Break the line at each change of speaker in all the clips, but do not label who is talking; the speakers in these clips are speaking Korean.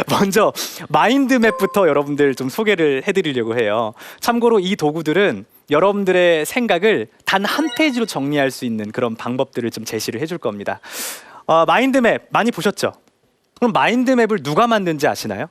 먼저 마인드맵부터 여러분들 좀 소개를 해드리려고 해요. 참고로 이 도구들은 여러분들의 생각을 단 한 페이지로 정리할 수 있는 그런 방법들을 좀 제시를 해줄 겁니다. 마인드맵 많이 보셨죠? 그럼 마인드맵을 누가 만든지 아시나요?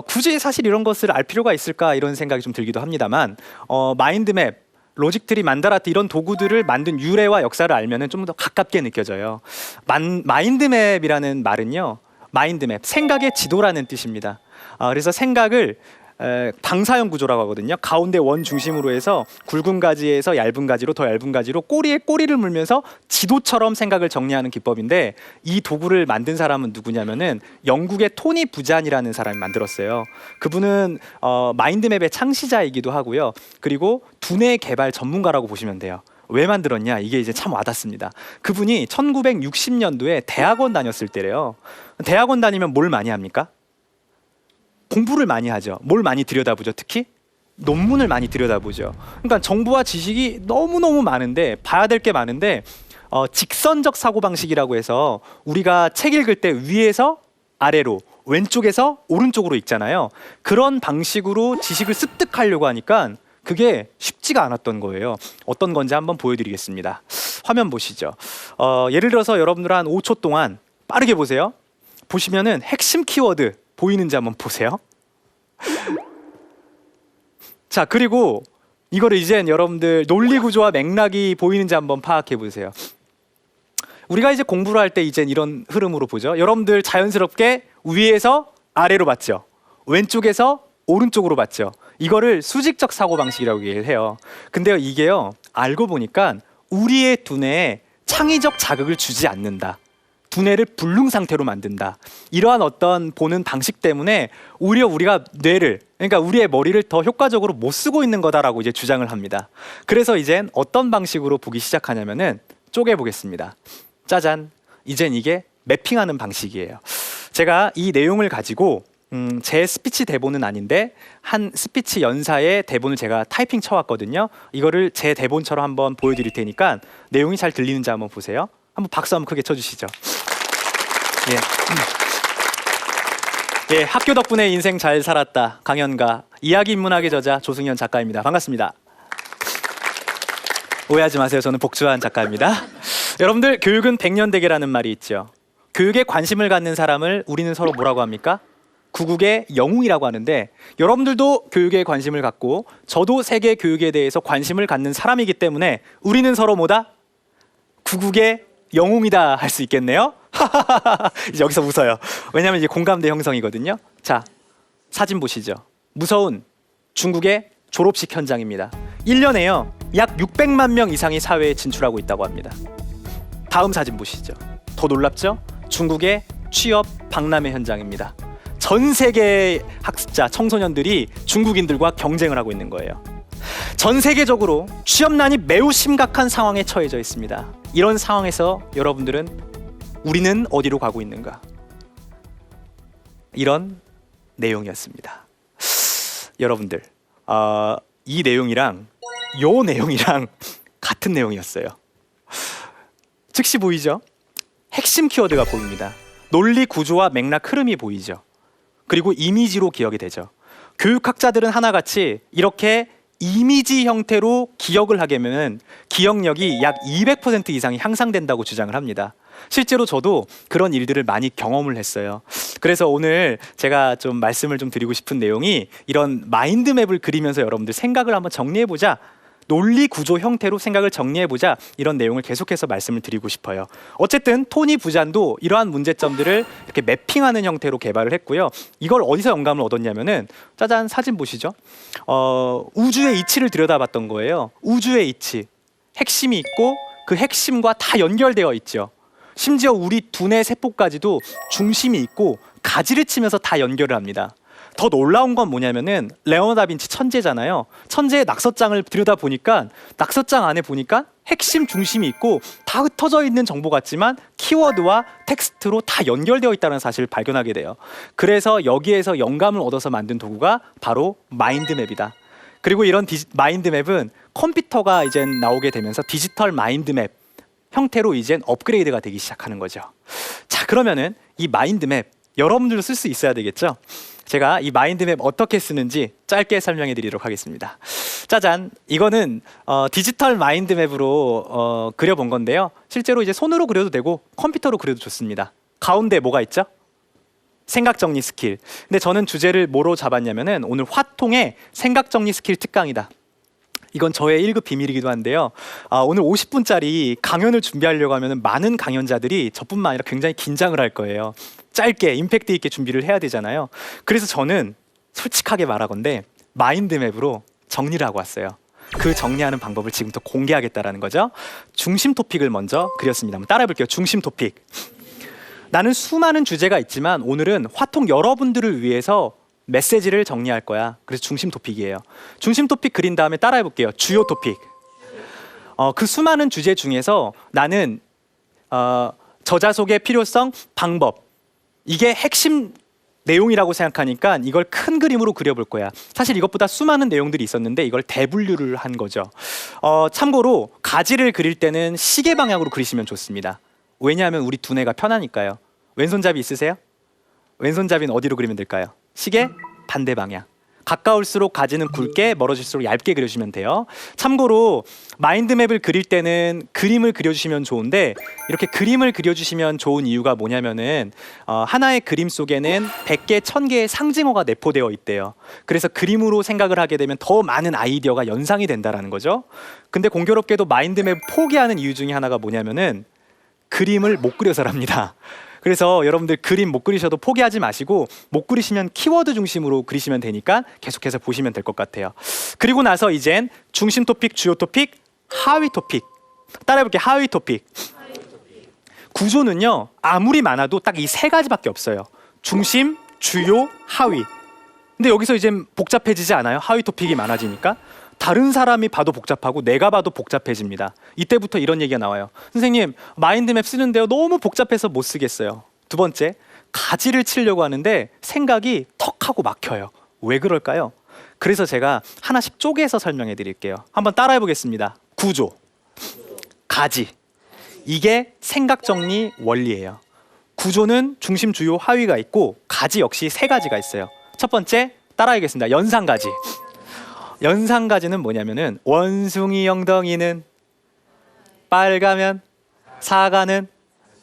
굳이 사실 이런 것을 알 필요가 있을까 이런 생각이 좀 들기도 합니다만 마인드맵, 로직트리, 만다라트 이런 도구들을 만든 유래와 역사를 알면 좀 더 가깝게 느껴져요. 마인드맵이라는 말은요, 마인드맵, 생각의 지도라는 뜻입니다. 그래서 생각을 방사형 구조라고 하거든요. 가운데 원 중심으로 해서 굵은 가지에서 얇은 가지로 더 얇은 가지로 꼬리에 꼬리를 물면서 지도처럼 생각을 정리하는 기법인데, 이 도구를 만든 사람은 누구냐면은 영국의 토니 부잔이라는 사람이 만들었어요. 그분은 마인드맵의 창시자이기도 하고요. 그리고 두뇌 개발 전문가라고 보시면 돼요. 왜 만들었냐? 이게 이제 참 와닿습니다. 그분이 1960년도에 대학원 다녔을 때래요. 대학원 다니면 뭘 많이 합니까? 공부를 많이 하죠. 뭘 많이 들여다보죠? 특히 논문을 많이 들여다보죠. 그러니까 정보와 지식이 너무너무 많은데, 봐야 될 게 많은데 직선적 사고방식이라고 해서 우리가 책 읽을 때 위에서 아래로, 왼쪽에서 오른쪽으로 읽잖아요. 그런 방식으로 지식을 습득하려고 하니까 그게 쉽지가 않았던 거예요. 어떤 건지 한번 보여드리겠습니다. 화면 보시죠. 예를 들어서 여러분들 한 5초 동안 빠르게 보세요. 보시면은 핵심 키워드 보이는지 한번 보세요. 자, 그리고 이거를 이젠 여러분들 논리 구조와 맥락이 보이는지 한번 파악해 보세요. 우리가 이제 공부를 할 때 이젠 이런 흐름으로 보죠. 여러분들 자연스럽게 위에서 아래로 봤죠. 왼쪽에서 오른쪽으로 봤죠. 이거를 수직적 사고방식이라고 얘기를 해요. 근데요, 이게요, 알고 보니까 우리의 두뇌에 창의적 자극을 주지 않는다. 두뇌를 불능 상태로 만든다. 이러한 어떤 보는 방식 때문에 오히려 우리가 뇌를, 그러니까 우리의 머리를 더 효과적으로 못 쓰고 있는 거다라고 이제 주장을 합니다. 그래서 이젠 어떤 방식으로 보기 시작하냐면은 쪼개 보겠습니다. 짜잔, 이젠 이게 매핑하는 방식이에요. 제가 이 내용을 가지고 제 스피치 대본은 아닌데 한 스피치 연사의 대본을 제가 타이핑 쳐왔거든요. 이거를 제 대본처럼 한번 보여드릴 테니까 내용이 잘 들리는지 한번 보세요. 한번 박수 한번 크게 쳐주시죠. 예, 학교 덕분에 인생 잘 살았다. 강연가, 이야기 인문학의 저자 조승현 작가입니다. 반갑습니다. 오해하지 마세요. 저는 복주한 작가입니다. 여러분들, 교육은 백년대계라는 말이 있죠. 교육에 관심을 갖는 사람을 우리는 서로 뭐라고 합니까? 구국의 영웅이라고 하는데, 여러분들도 교육에 관심을 갖고 저도 세계 교육에 대해서 관심을 갖는 사람이기 때문에 우리는 서로 뭐다? 구국의 영웅이다 할 수 있겠네요. 이제 여기서 웃어요. 왜냐하면 이제 공감대 형성이거든요. 자, 사진 보시죠. 무서운 중국의 졸업식 현장입니다. 1년에요 약 600만 명 이상이 사회에 진출하고 있다고 합니다. 다음 사진 보시죠. 더 놀랍죠? 중국의 취업 박람회 현장입니다. 전 세계의 학습자, 청소년들이 중국인들과 경쟁을 하고 있는 거예요. 전 세계적으로 취업난이 매우 심각한 상황에 처해져 있습니다. 이런 상황에서 여러분들은 우리는 어디로 가고 있는가? 이런 내용이었습니다. 여러분들, 이 내용이랑 요 내용이랑 같은 내용이었어요. 즉시 보이죠? 핵심 키워드가 보입니다. 논리 구조와 맥락 흐름이 보이죠. 그리고 이미지로 기억이 되죠. 교육학자들은 하나같이 이렇게 이미지 형태로 기억을 하게 되면 기억력이 약 200% 이상이 향상된다고 주장을 합니다. 실제로 저도 그런 일들을 많이 경험을 했어요. 그래서 오늘 제가 좀 말씀을 좀 드리고 싶은 내용이 이런 마인드맵을 그리면서 여러분들 생각을 한번 정리해보자, 논리 구조 형태로 생각을 정리해보자, 이런 내용을 계속해서 말씀을 드리고 싶어요. 어쨌든 토니 부잔도 이러한 문제점들을 이렇게 매핑하는 형태로 개발을 했고요. 이걸 어디서 영감을 얻었냐면은, 짜잔, 사진 보시죠. 우주의 이치를 들여다봤던 거예요. 우주의 이치, 핵심이 있고 그 핵심과 다 연결되어 있죠. 심지어 우리 두뇌 세포까지도 중심이 있고 가지를 치면서 다 연결을 합니다. 더 놀라운 건 뭐냐면은 레오나르도 다빈치 천재잖아요. 천재의 낙서장을 들여다보니까 낙서장 안에 보니까 핵심 중심이 있고 다 흩어져 있는 정보 같지만 키워드와 텍스트로 다 연결되어 있다는 사실을 발견하게 돼요. 그래서 여기에서 영감을 얻어서 만든 도구가 바로 마인드맵이다. 그리고 이런 마인드맵은 컴퓨터가 이제 나오게 되면서 디지털 마인드맵 형태로 이젠 업그레이드가 되기 시작하는 거죠. 자, 그러면은 이 마인드맵 여러분들도 쓸 수 있어야 되겠죠? 제가 이 마인드맵 어떻게 쓰는지 짧게 설명해 드리도록 하겠습니다. 짜잔, 이거는 디지털 마인드맵으로 그려본 건데요. 실제로 이제 손으로 그려도 되고 컴퓨터로 그려도 좋습니다. 가운데 뭐가 있죠? 생각 정리 스킬. 근데 저는 주제를 뭐로 잡았냐면은 오늘 화통의 생각 정리 스킬 특강이다. 이건 저의 1급 비밀이기도 한데요. 오늘 50분짜리 강연을 준비하려고 하면 많은 강연자들이 저뿐만 아니라 굉장히 긴장을 할 거예요. 짧게 임팩트 있게 준비를 해야 되잖아요. 그래서 저는 솔직하게 말하건대 마인드맵으로 정리를 하고 왔어요. 그 정리하는 방법을 지금부터 공개하겠다라는 거죠. 중심 토픽을 먼저 그렸습니다. 한번 따라해 볼게요. 중심 토픽. 나는 수많은 주제가 있지만 오늘은 화통 여러분들을 위해서 메시지를 정리할 거야. 그래서 중심 토픽이에요. 중심 토픽 그린 다음에 따라해 볼게요. 주요 토픽. 그 수많은 주제 중에서 나는 저자 소개 필요성, 방법, 이게 핵심 내용이라고 생각하니까 이걸 큰 그림으로 그려볼 거야. 사실 이것보다 수많은 내용들이 있었는데 이걸 대분류를 한 거죠. 참고로 가지를 그릴 때는 시계 방향으로 그리시면 좋습니다. 왜냐하면 우리 두뇌가 편하니까요. 왼손잡이 있으세요? 왼손잡이는 어디로 그리면 될까요? 시계 반대 방향. 가까울수록 가지는 굵게, 멀어질수록 얇게 그려주시면 돼요. 참고로 마인드맵을 그릴 때는 그림을 그려주시면 좋은데 이렇게 그림을 그려주시면 좋은 이유가 뭐냐면은 하나의 그림 속에는 100개, 1000개의 상징어가 내포되어 있대요. 그래서 그림으로 생각을 하게 되면 더 많은 아이디어가 연상이 된다는 거죠. 근데 공교롭게도 마인드맵 포기하는 이유 중에 하나가 뭐냐면은 그림을 못 그려서랍니다. 그래서 여러분들 그림 못 그리셔도 포기하지 마시고 못 그리시면 키워드 중심으로 그리시면 되니까 계속해서 보시면 될 것 같아요. 그리고 나서 이젠 중심 토픽, 주요 토픽, 하위 토픽. 따라해볼게요. 하위 토픽. 구조는요 아무리 많아도 딱 이 세 가지밖에 없어요. 중심, 주요, 하위. 근데 여기서 이제 복잡해지지 않아요? 하위 토픽이 많아지니까. 다른 사람이 봐도 복잡하고 내가 봐도 복잡해집니다. 이때부터 이런 얘기가 나와요. 선생님, 마인드맵 쓰는데요 너무 복잡해서 못 쓰겠어요. 두 번째, 가지를 치려고 하는데 생각이 턱 하고 막혀요. 왜 그럴까요? 그래서 제가 하나씩 쪼개서 설명해 드릴게요. 한번 따라해 보겠습니다. 구조, 가지, 이게 생각 정리 원리예요. 구조는 중심, 주요, 하위가 있고 가지 역시 세 가지가 있어요. 첫 번째, 따라하겠습니다. 연상가지. 연상가지는 뭐냐면은 원숭이 엉덩이는 빨가면, 사과는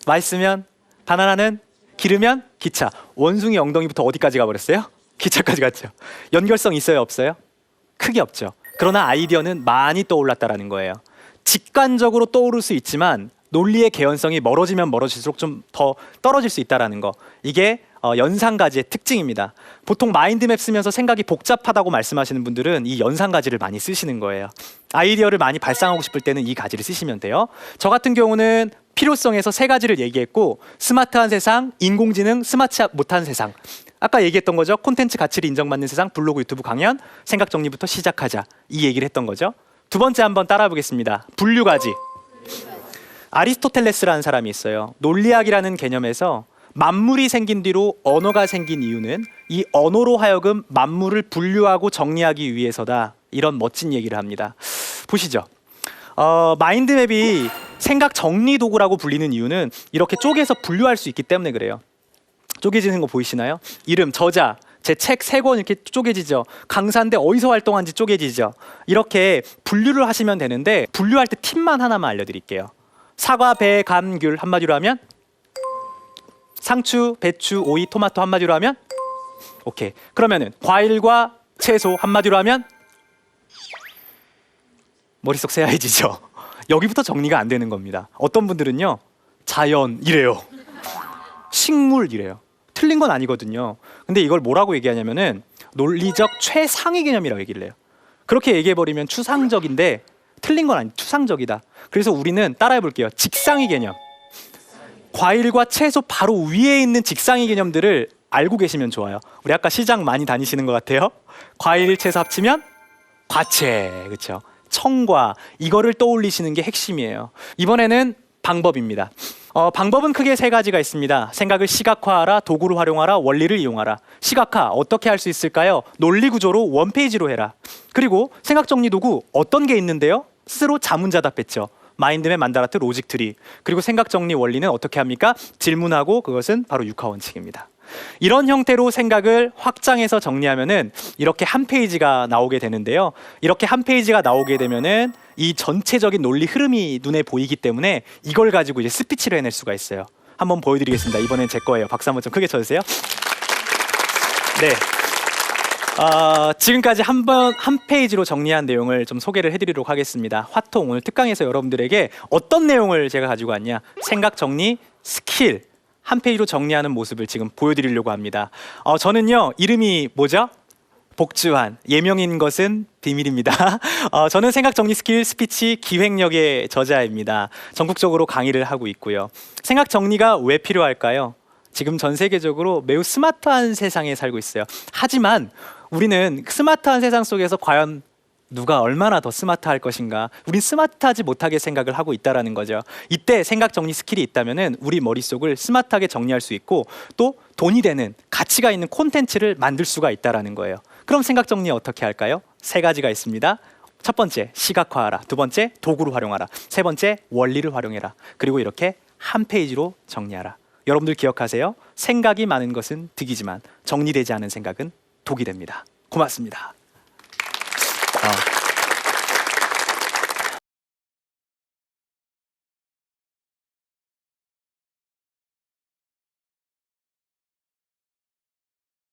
맛있으면, 바나나는 기르면 기차. 원숭이 엉덩이부터 어디까지 가버렸어요? 기차까지 갔죠. 연결성 있어요, 없어요? 크게 없죠. 그러나 아이디어는 많이 떠올랐다라는 거예요. 직관적으로 떠오를 수 있지만 논리의 개연성이 멀어지면 멀어질수록 좀 더 떨어질 수 있다라는 거. 이게 연상가지의 특징입니다. 보통 마인드맵 쓰면서 생각이 복잡하다고 말씀하시는 분들은 이 연상가지를 많이 쓰시는 거예요. 아이디어를 많이 발상하고 싶을 때는 이 가지를 쓰시면 돼요. 저 같은 경우는 필요성에서 세 가지를 얘기했고 스마트한 세상, 인공지능, 스마트 못한 세상. 아까 얘기했던 거죠. 콘텐츠 가치를 인정받는 세상, 블로그, 유튜브 강연, 생각 정리부터 시작하자. 이 얘기를 했던 거죠. 두 번째 한번 따라 보겠습니다. 분류가지. 아리스토텔레스라는 사람이 있어요. 논리학이라는 개념에서 만물이 생긴 뒤로 언어가 생긴 이유는 이 언어로 하여금 만물을 분류하고 정리하기 위해서다. 이런 멋진 얘기를 합니다. 보시죠. 마인드맵이 생각 정리 도구라고 불리는 이유는 이렇게 쪼개서 분류할 수 있기 때문에 그래요. 쪼개지는 거 보이시나요? 이름, 저자, 제 책 3권 이렇게 쪼개지죠. 강사인데 어디서 활동한지 쪼개지죠. 이렇게 분류를 하시면 되는데 분류할 때 팁만 하나만 알려드릴게요. 사과, 배, 감, 귤 한마디로 하면 상추, 배추, 오이, 토마토 한마디로 하면 오케이. 그러면은 과일과 채소 한마디로 하면 머릿속 새하얘지죠. 여기부터 정리가 안 되는 겁니다. 어떤 분들은요 자연 이래요, 식물 이래요. 틀린 건 아니거든요. 근데 이걸 뭐라고 얘기하냐면은 논리적 최상위 개념이라고 얘기를 해요. 그렇게 얘기해버리면 추상적인데 틀린 건 아니, 추상적이다. 그래서 우리는 따라해 볼게요. 직상위 개념. 과일과 채소 바로 위에 있는 직상위 개념들을 알고 계시면 좋아요. 우리 아까 시장 많이 다니시는 것 같아요. 과일, 채소 합치면 과채, 그렇죠? 청과, 이거를 떠올리시는 게 핵심이에요. 이번에는 방법입니다. 방법은 크게 3가지가 있습니다. 생각을 시각화하라, 도구를 활용하라, 원리를 이용하라. 시각화 어떻게 할 수 있을까요? 논리 구조로 원페이지로 해라. 그리고 생각 정리 도구 어떤 게 있는데요? 스스로 자문자답했죠. 마인드맵, 만다라트, 로직 트리. 그리고 생각 정리 원리는 어떻게 합니까? 질문하고 그것은 바로 육하 원칙입니다. 이런 형태로 생각을 확장해서 정리하면은 이렇게 한 페이지가 나오게 되는데요. 이렇게 한 페이지가 나오게 되면은 이 전체적인 논리 흐름이 눈에 보이기 때문에 이걸 가지고 이제 스피치를 해낼 수가 있어요. 한번 보여드리겠습니다. 이번엔 제 거예요. 박수 한번 좀 크게 쳐주세요. 네. 지금까지 한 페이지로 정리한 내용을 좀 소개를 해드리도록 하겠습니다. 화통 오늘 특강에서 여러분들에게 어떤 내용을 제가 가지고 왔냐, 생각 정리 스킬 한 페이지로 정리하는 모습을 지금 보여드리려고 합니다. 저는요 이름이 뭐죠? 복주환, 예명인 것은 비밀입니다. 저는 생각 정리 스킬 스피치 기획력의 저자입니다. 전국적으로 강의를 하고 있고요. 생각 정리가 왜 필요할까요? 지금 전 세계적으로 매우 스마트한 세상에 살고 있어요. 하지만 우리는 스마트한 세상 속에서 과연 누가 얼마나 더 스마트할 것인가, 우린 스마트하지 못하게 생각을 하고 있다는 거죠. 이때 생각 정리 스킬이 있다면 우리 머릿속을 스마트하게 정리할 수 있고 또 돈이 되는 가치가 있는 콘텐츠를 만들 수가 있다는 거예요. 그럼 생각 정리 어떻게 할까요? 세 가지가 있습니다. 첫 번째, 시각화하라. 두 번째, 도구를 활용하라. 세 번째, 원리를 활용해라. 그리고 이렇게 한 페이지로 정리하라. 여러분들 기억하세요. 생각이 많은 것은 득이지만 정리되지 않은 생각은 독이 됩니다. 고맙습니다.